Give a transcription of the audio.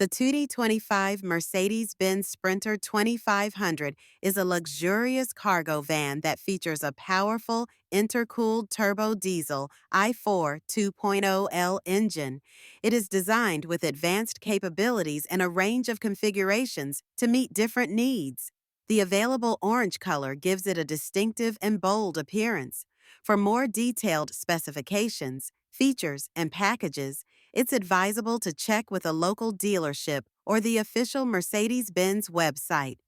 The 2025 Mercedes-Benz Sprinter 2500 is a luxurious cargo van that features a powerful, intercooled turbo diesel i4 2.0L engine. It is designed with advanced capabilities and a range of configurations to meet different needs. The available orange color gives it a distinctive and bold appearance. For more detailed specifications, features, and packages, it's advisable to check with a local dealership or the official Mercedes-Benz website.